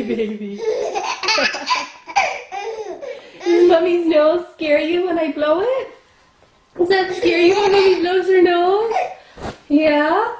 silly baby. Does Mummy's nose scare you when I blow it? Does that scare you when Mummy blows her nose? Yeah?